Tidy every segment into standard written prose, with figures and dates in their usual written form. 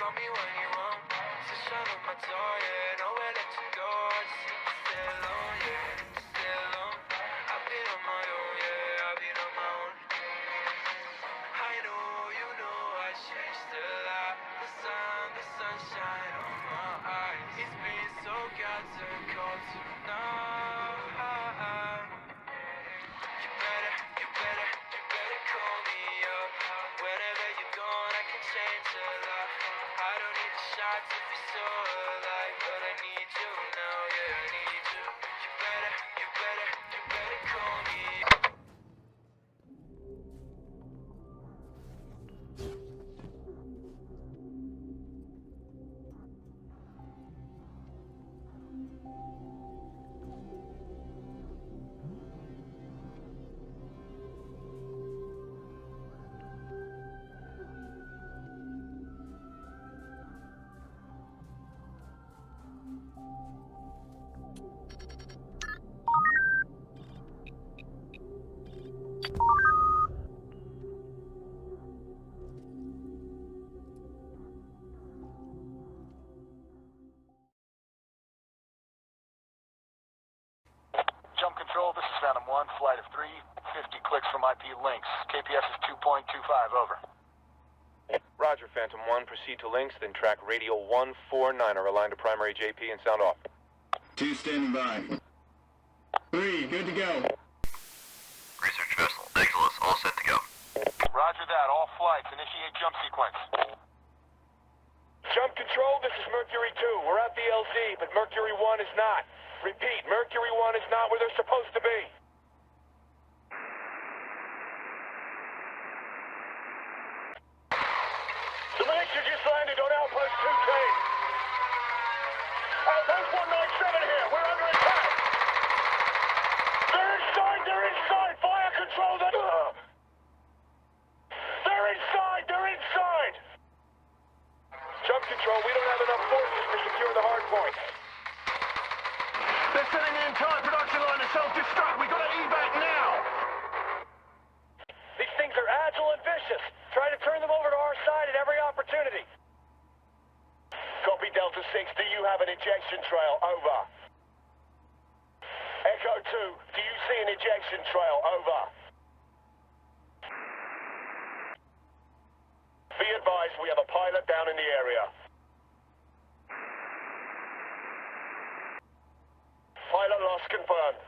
call me when you want. Just shut on my door, yeah. Nowhere to go. I just need to stay alone, yeah. Stay alone. I've been on my own, yeah. I've been on my own. I know, you know, I changed a lot. The sunshine on my eyes. It's been so goddamn cold tonight. You better call me up. Whenever you're gone, I can change a lot. I don't need the shots to be so alive, but I need you now, yeah, I need you. You better call me up. Jump control, this is Phantom 1, flight of 3, 50 clicks from IP links. KPS is 2.25, over. Roger, Phantom 1, proceed to links, then track radio 149, aligned to primary JP and sound off. 2 standing by. 3, good to go. Research vessel, Exilus, all set to go. Roger that, all flights, initiate jump sequence. Jump control, this is Mercury 2. We're at the LZ, but Mercury 1 is not. Repeat, Mercury 1 is not where they're supposed to be. The militia just landed on Outpost 210. Outpost 197 here. We're under attack. They're inside. They're inside. Fire control. They're inside. They're inside. Jump control. We don't have enough forces to secure the hard points. They're setting the entire production line to self-destruct. We gotta evac now! These things are agile and vicious. Try to turn them over to our side at every opportunity. Copy Delta 6. Do you have an ejection trail? Over. Echo 2. Do you see an ejection trail? Over. Be advised, we have a pilot down in the area. Pilot loss confirmed.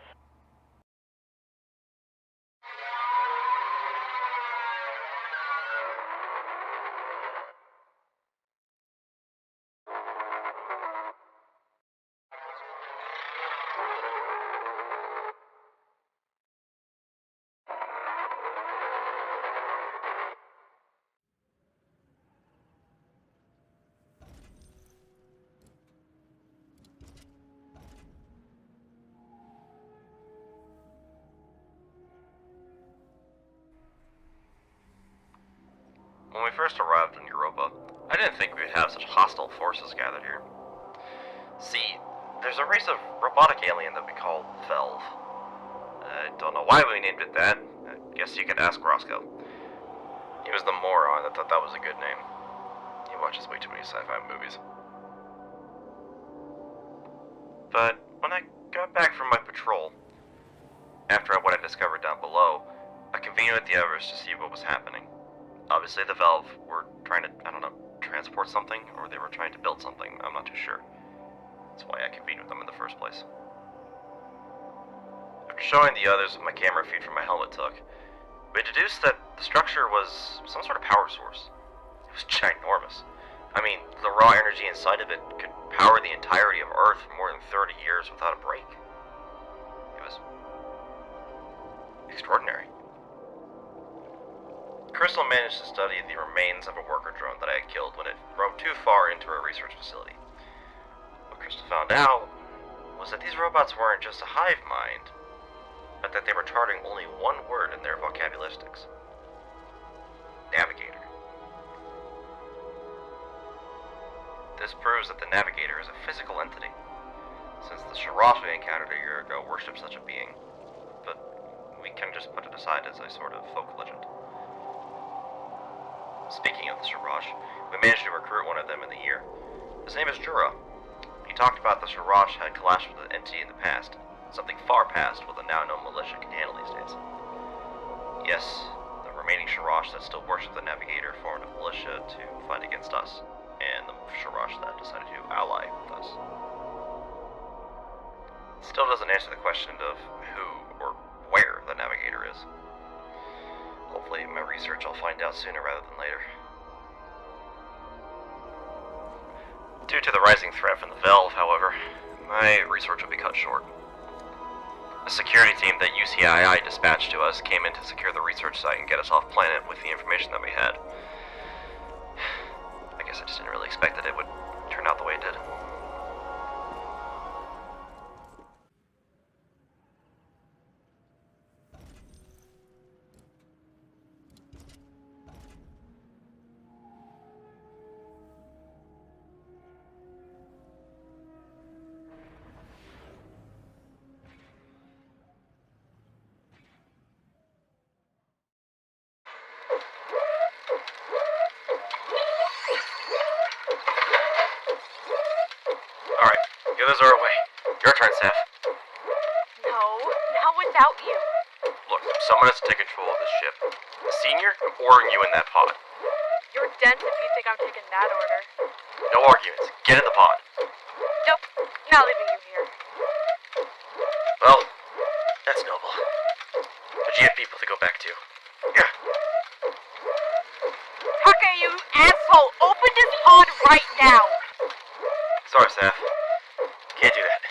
When we first arrived on Europa, I didn't think we would have such hostile forces gathered here. See, there's a race of robotic alien that we call Velv. I don't know why we named it that. I guess you could ask Roscoe. He was the moron that thought that was a good name. He watches way too many sci-fi movies. But when I got back from my patrol, after what I discovered down below, I convened with the others to see what was happening. Obviously the Velv were trying to, transport something, or they were trying to build something, I'm not too sure. That's why I convened with them in the first place. After showing the others what my camera feed from my helmet took, we deduced that the structure was some sort of power source. It was ginormous. I mean, the raw energy inside of it could power the entirety of Earth for more than 30 years without a break. It was extraordinary. Crystal managed to study the remains of a worker drone that I had killed when it roamed too far into a research facility. What Crystal found out was that these robots weren't just a hive mind, but that they were charting only one word in their vocabularistics. Navigator. This proves that the Navigator is a physical entity, since the Shirach we encountered a year ago worshipped such a being, but we can just put it aside as a sort of folk legend. Speaking of the Shiraj, we managed to recruit one of them in the year. His name is Jura. He talked about the Shiraj had clashed with an entity in the past, something far past what the now-known militia can handle these days. Yes, the remaining Shiraj that still works with the Navigator formed a militia to fight against us, and the Shiraj that decided to ally with us. Still doesn't answer the question of who or where the Navigator is. Hopefully in my research I'll find out sooner rather than later. Due to the rising threat from the Valve, however, my research will be cut short. A security team that UCII dispatched to us came in to secure the research site and get us off planet with the information that we had. I guess I just didn't really expect that it would turn out the way it did. Alright, the others are away. Your turn, Saph. No, not without you. Look, someone has to take control of this ship. The senior, I'm ordering you in that pod. You're dense if you think I'm taking that order. No arguments. Get in the pod. Nope, not leaving you here. Well, that's noble. But you have people to go back to. Yeah. Okay, you asshole! Open this pod right now! Sorry, Saph. Can't do that.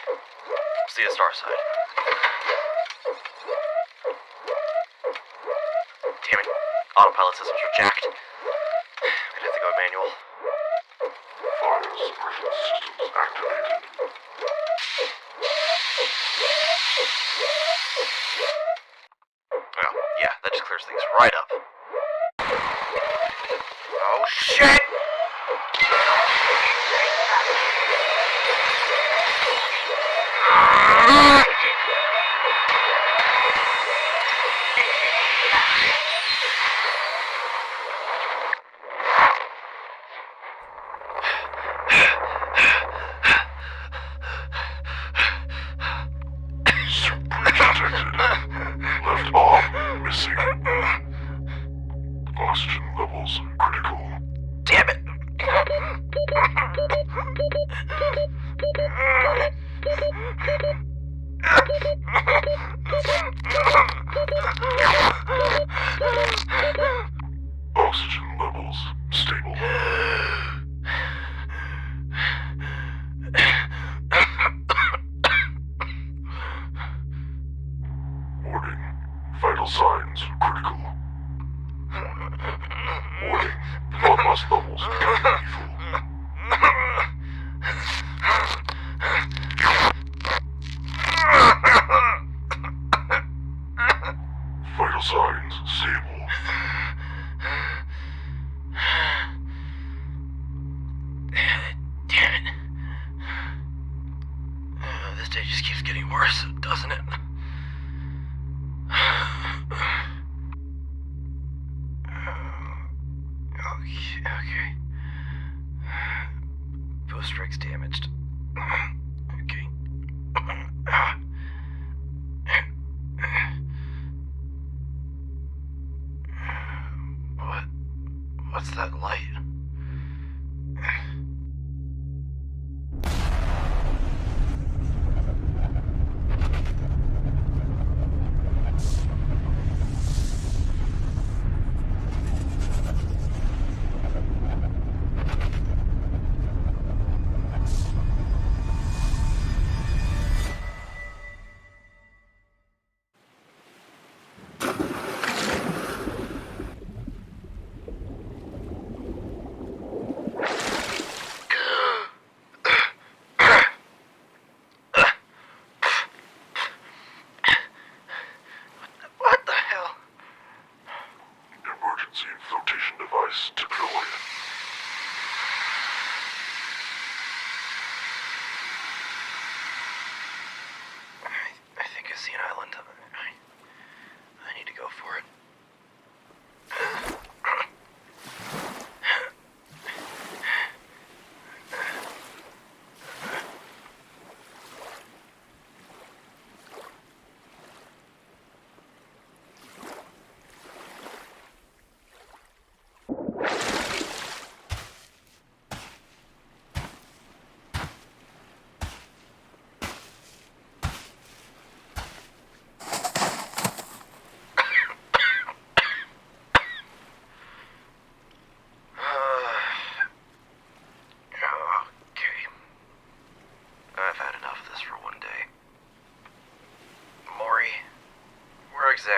See the star side. Damn it. Autopilot systems are jacked. I'd have to go manual. Fire suppression systems activated. Well, yeah, that just clears things right up. Oh, shit! Left arm missing. Oxygen levels critical. Damn it! Oxygen levels stable. Warning. Vital signs critical. Warning. Blood mass levels lethal. Vital signs stable. Damn it. This day just keeps getting worse, doesn't it? Okay. Boost rig's damaged. Okay. What's that light?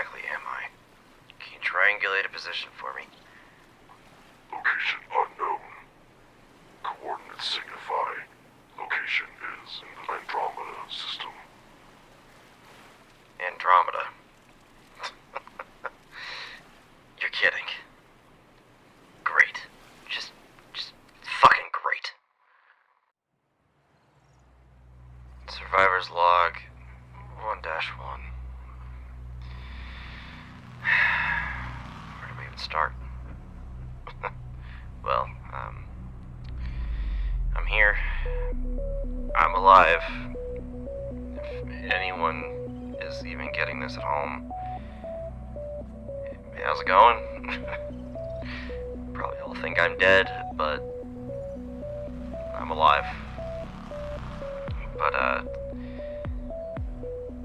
exactly am I? Can you triangulate a position for me? Location unknown. Coordinates signify. Location is in the Andromeda system. Andromeda. You're kidding. Great. Just fucking great. Survivor's log 1-1. Where do we even start? Well, I'm here. I'm alive. If anyone is even getting this at home, how's it going? Probably all think I'm dead, but I'm alive. But,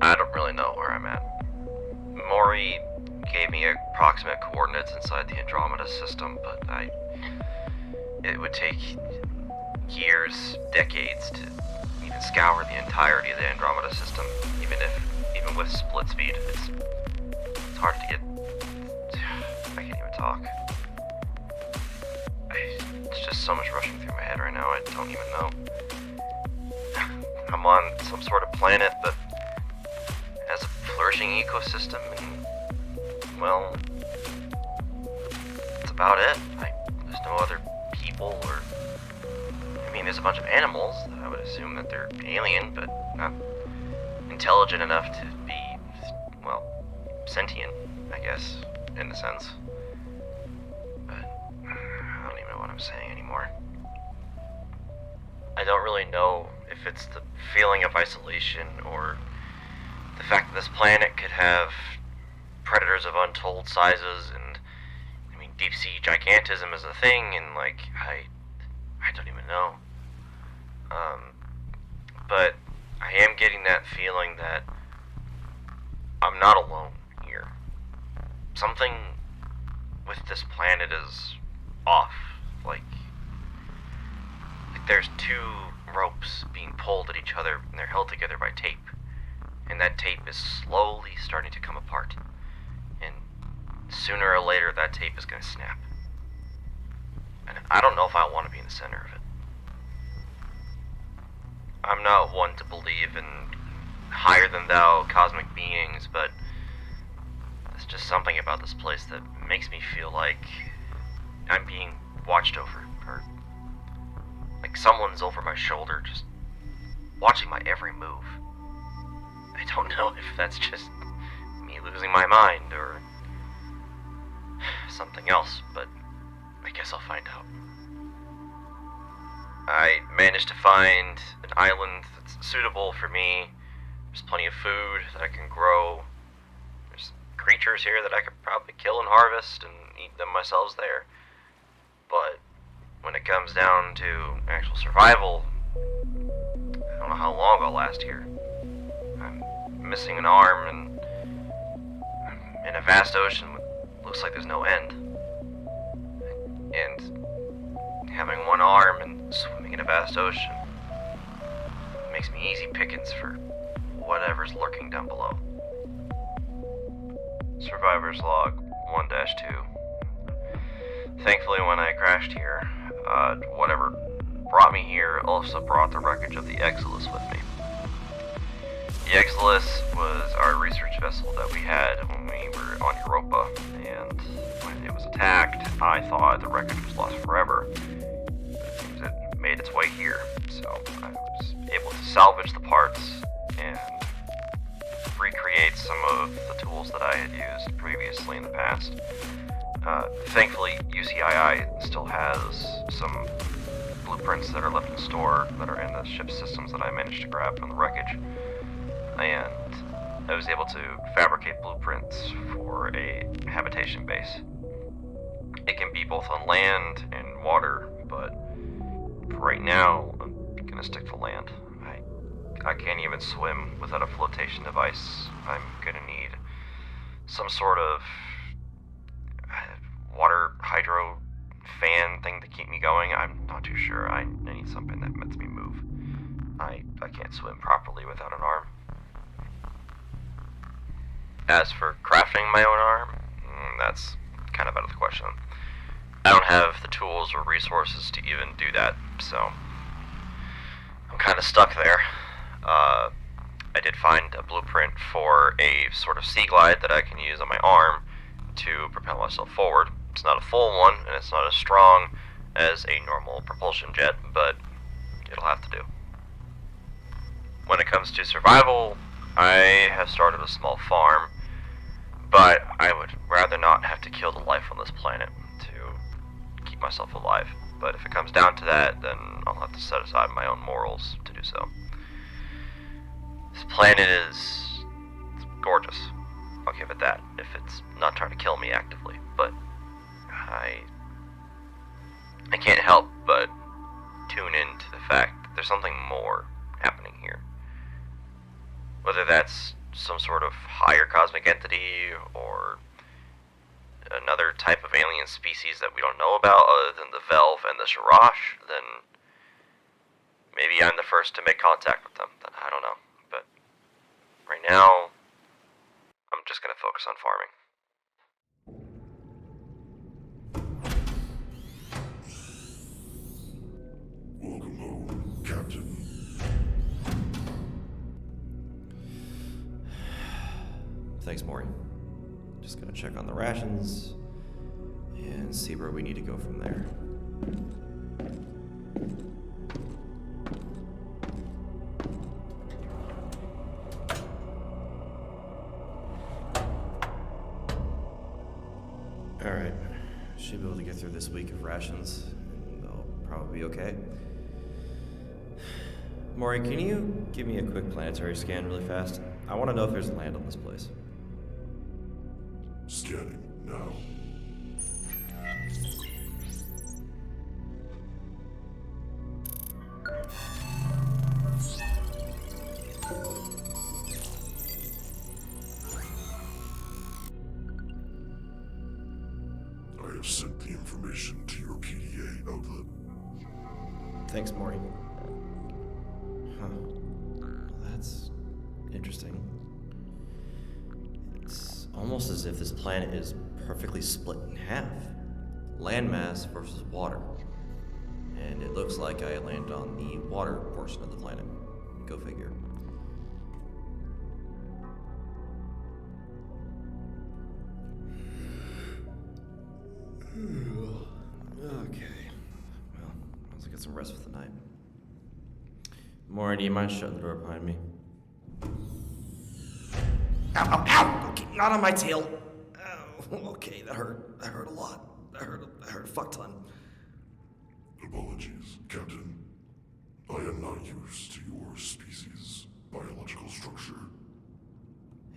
I don't really know where I'm at. Maury gave me approximate coordinates inside the Andromeda system, but it would take years, decades to even scour the entirety of the Andromeda system, even with split speed. It's hard to get. I can't even talk. It's just so much rushing through my head right now, I don't even know. I'm on some sort of planet that has a flourishing ecosystem, and, well, that's about it. There's no other people, or, I mean, there's a bunch of animals that I would assume that they're alien, but not intelligent enough to be, well, sentient, I guess, in a sense. But I don't even know what I'm saying anymore. I don't really know if it's the feeling of isolation or the fact that this planet could have predators of untold sizes, and I mean, deep sea gigantism is a thing, and like, I don't even know. But I am getting that feeling that I'm not alone here. Something with this planet is off. Like there's two ropes being pulled at each other, and they're held together by tape. And that tape is slowly starting to come apart. And sooner or later, that tape is going to snap. And I don't know if I want to be in the center of it. I'm not one to believe in higher-than-thou cosmic beings, but there's just something about this place that makes me feel like I'm being watched over, or like someone's over my shoulder, just watching my every move. I don't know if that's just me losing my mind or something else, but I guess I'll find out. I managed to find an island that's suitable for me. There's plenty of food that I can grow. There's creatures here that I could probably kill and harvest and eat them myself there. But when it comes down to actual survival, I don't know how long I'll last here. I'm missing an arm, and I'm in a vast ocean with looks like there's no end. And having one arm and swimming in a vast ocean makes me easy pickings for whatever's lurking down below. Survivor's log 1-2. Thankfully, when I crashed here, whatever brought me here also brought the wreckage of the Exilus with me. The Exilus was our research vessel that we had when we were on Europa, and when it was attacked, I thought the wreckage was lost forever. It seems it made its way here, so I was able to salvage the parts and recreate some of the tools that I had used previously in the past. Thankfully, UCII still has some blueprints that are left in store that are in the ship systems that I managed to grab from the wreckage. And I was able to fabricate blueprints for a habitation base. It can be both on land and water, but for right now, I'm gonna stick to land. I can't even swim without a flotation device. I'm gonna need some sort of water hydro fan thing to keep me going. I'm not too sure. I need something that lets me move. I can't swim properly without an arm. As for crafting my own arm, that's kind of out of the question. I don't have the tools or resources to even do that, so I'm kind of stuck there. I did find a blueprint for a sort of sea glide that I can use on my arm to propel myself forward. It's not a full one, and it's not as strong as a normal propulsion jet, but it'll have to do. When it comes to survival, I have started a small farm, but I would rather not have to kill the life on this planet to keep myself alive. But if it comes down to that, then I'll have to set aside my own morals to do so. This planet is gorgeous. I'll give it that, if it's not trying to kill me actively. But I can't help but tune into the fact that there's something more happening here. Whether that's some sort of higher cosmic entity or another type of alien species that we don't know about other than the Velve and the Sharash, then maybe I'm the first to make contact with them. Then I don't know. But right now, I'm just going to focus on farming. Welcome home, Captain. Thanks, Maury. Just gonna check on the rations and see where we need to go from there. Alright, should be able to get through this week of rations, and they'll probably be okay. Maury, can you give me a quick planetary scan really fast? I want to know if there's land on this place. Scanning now. I have sent the information to your PDA outlet. Thanks, Maury. Huh. Well, that's interesting. It's almost as if this planet is perfectly split in half. Landmass versus water. And it looks like I landed on the water portion of the planet. Go figure. Okay. Well, let's get some rest for the night. Maury, do you mind shutting the door behind me? Ow, ow, ow! Okay, not on my tail. Oh, okay, that hurt. That hurt a lot. That hurt a fuck ton. Apologies, Captain. I am not used to your species' biological structure.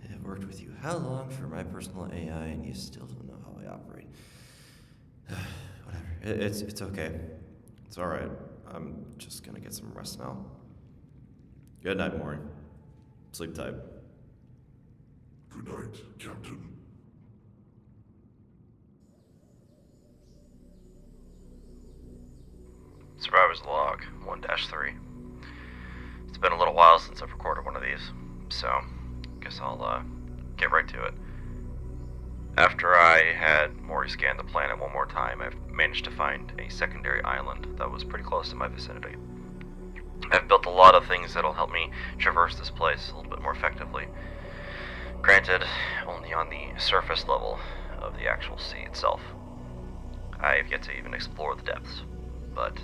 I've worked with you how long for my personal AI, and you still don't know how I operate. Whatever. It's okay. It's alright. I'm just gonna get some rest now. Good night, Maury. Sleep tight. Good night, Captain. Survivor's Log 1-3. It's been a little while since I've recorded one of these, so guess I'll get right to it. After I had Maury scan the planet one more time, I've managed to find a secondary island that was pretty close to my vicinity. I've built a lot of things that'll help me traverse this place a little bit more effectively. Granted, only on the surface level of the actual sea itself. I've yet to even explore the depths, but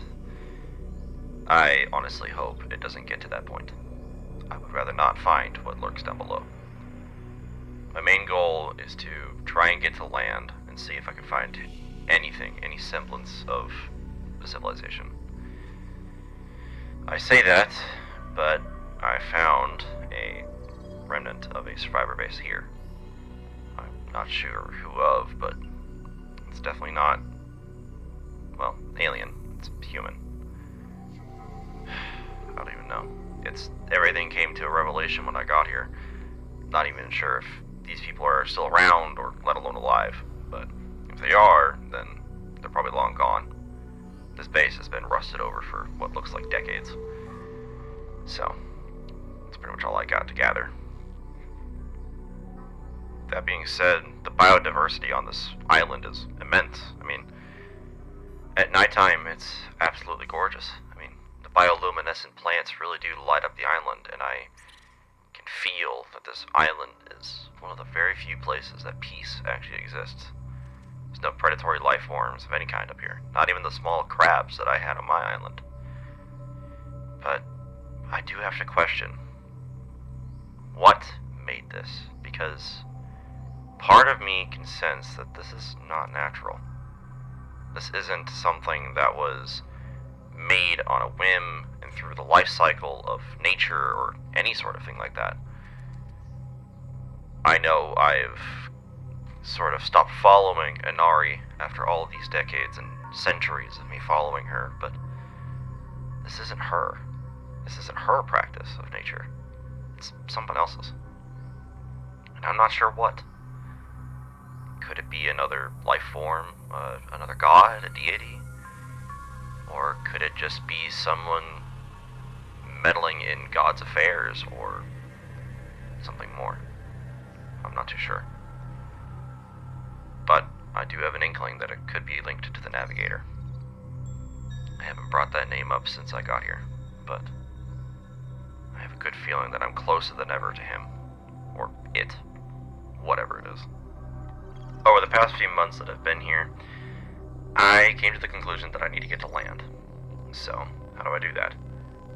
I honestly hope it doesn't get to that point. I would rather not find what lurks down below. My main goal is to try and get to land and see if I can find anything, any semblance of a civilization. I say that, but I found a remnant of a survivor base here. I'm not sure who of, but it's definitely not, well, alien. It's human. I don't even know. Everything came to a revelation when I got here. Not even sure if these people are still around or let alone alive, but if they are, then they're probably long gone. This base has been rusted over for what looks like decades. So, that's pretty much all I got to gather. that being said, the biodiversity on this island is immense. I mean, at nighttime, it's absolutely gorgeous. I mean, the bioluminescent plants really do light up the island, and I can feel that this island is one of the very few places that peace actually exists. There's no predatory life forms of any kind up here, not even the small crabs that I had on my island. But I do have to question what made this, because part of me can sense that this is not natural. This isn't something that was made on a whim and through the life cycle of nature or any sort of thing like that. I know I've sort of stopped following Inari after all of these decades and centuries of me following her, but this isn't her. This isn't her practice of nature. It's someone else's. And I'm not sure what. Could it be another life form, another god, a deity? Or could it just be someone meddling in God's affairs, or something more? I'm not too sure. But I do have an inkling that it could be linked to the Navigator. I haven't brought that name up since I got here, but I have a good feeling that I'm closer than ever to him. Or it. Whatever it is. Over the past few months that I've been here, I came to the conclusion that I need to get to land. So, how do I do that?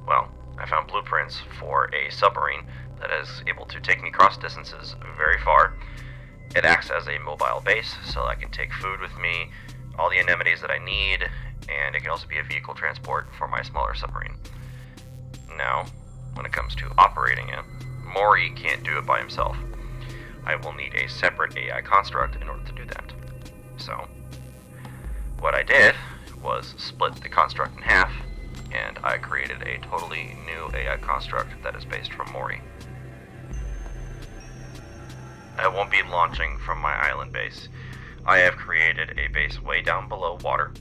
Well, I found blueprints for a submarine that is able to take me cross distances very far. It acts as a mobile base, so I can take food with me, all the anemones that I need, and it can also be a vehicle transport for my smaller submarine. Now, when it comes to operating it, Mori can't do it by himself. I will need a separate AI construct in order to do that. So, what I did was split the construct in half, and I created a totally new AI construct that is based from Mori. I won't be launching from my island base. I have created a base way down below water,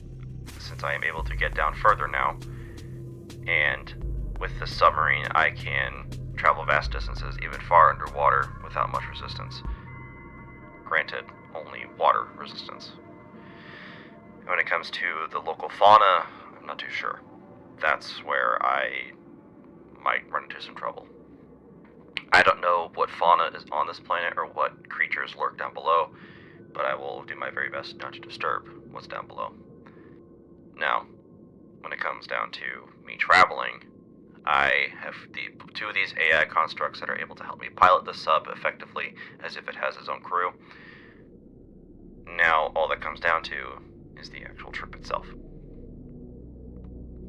since I am able to get down further now, and with the submarine I can travel vast distances even far underwater without much resistance. Granted, only water resistance. When it comes to the local fauna, I'm not too sure. That's where I might run into some trouble. I don't know what fauna is on this planet or what creatures lurk down below, but I will do my very best not to disturb what's down below. Now, when it comes down to me traveling, I have two of these AI constructs that are able to help me pilot the sub effectively as if it has its own crew. Now, all that comes down to is the actual trip itself.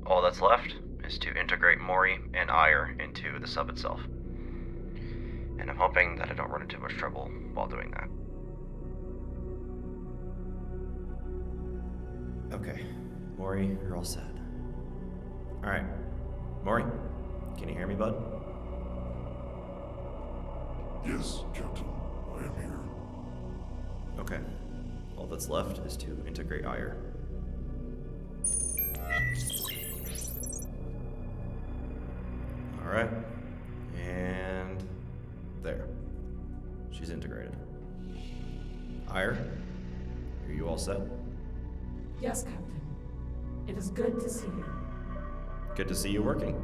All that's left is to integrate Mori and Ire into the sub itself. And I'm hoping that I don't run into much trouble while doing that. Okay, Mori, you're all set. Alright, Mori, can you hear me, bud? Yes, Captain. I am here. Okay. All that's left is to integrate Ire. Alright. And there. She's integrated. Ire, are you all set? Yes, Captain. It is good to see you. Good to see you working.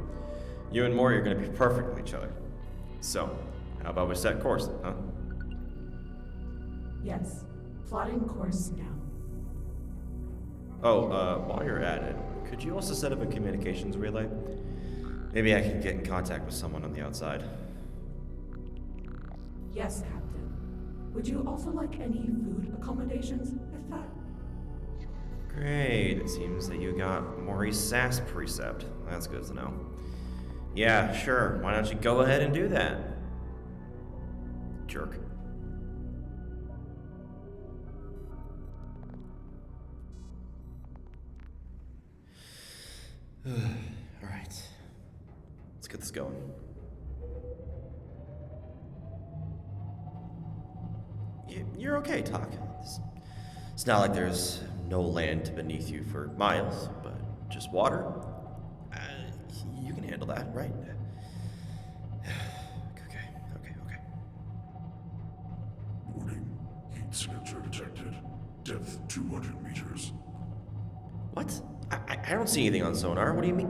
You and Mori are going to be perfect with each other. So, how about we set course, huh? Yes. Plotting course now. Oh, while you're at it, could you also set up a communications relay? Maybe I can get in contact with someone on the outside. Yes, Captain. Would you also like any food accommodations with that? Great, it seems that you got Mori's SAS precept. That's good to know. Yeah, sure, why don't you go ahead and do that? Jerk. Alright. Let's get this going. You're okay, Talk. It's not like there's no land beneath you for miles, but just water. You can handle that, right? Okay. Morning. signature detected. Depth 200 meters. What? I don't see anything on sonar. What do you mean?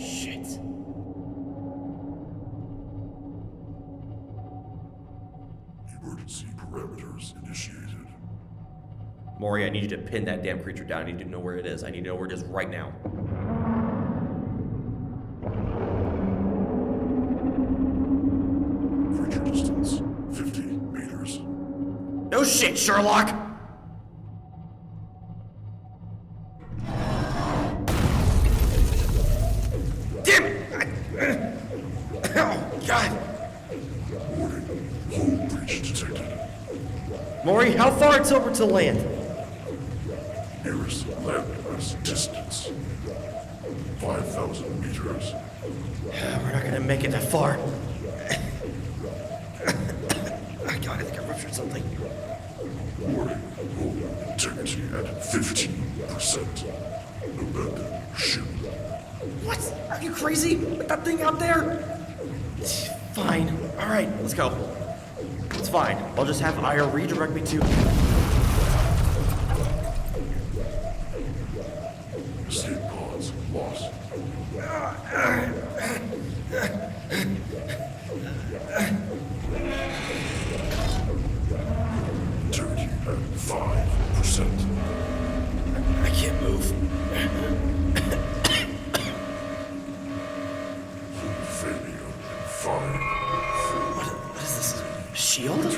Shit. Emergency parameters initiated. Maury, I need you to pin that damn creature down. I need to know where it is. I need to know where it is right now. Creature distance 50 meters. No shit, Sherlock! Damn it! Oh, God! Warning. Hull breach detected. Maury, how far it's over to land? Nearest landmass distance 5,000 meters. We're not gonna make it that far. God, I think I ruptured something. Warning. Hull integrity at 15%. Abandon ship. What? Are you crazy? With that thing out there? Fine. Alright, let's go. It's fine. I'll just have Aya redirect me to... Escape pods lost. Integrity at 5%. I can't move. Failure in 5, 4, What is this? A shield?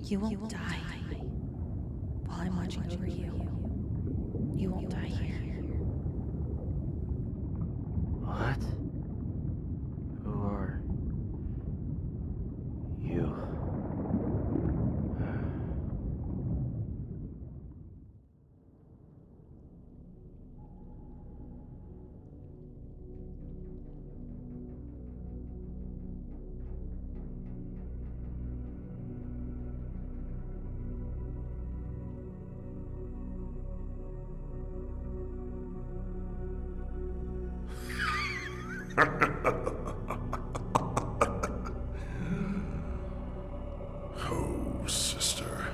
You won't die while I'm watching over you. You won't die here. What? Who are you? Oh, sister.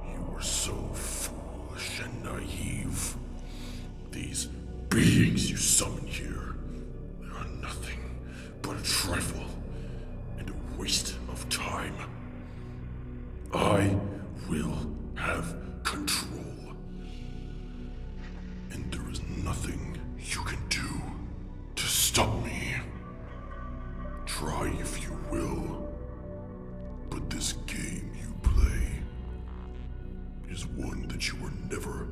You were so foolish and naive. These beings you summon here are nothing but a trifle and a waste of time. I will have control. And there is nothing you can do to stop me. Try if you will, but this game you play is one that you were never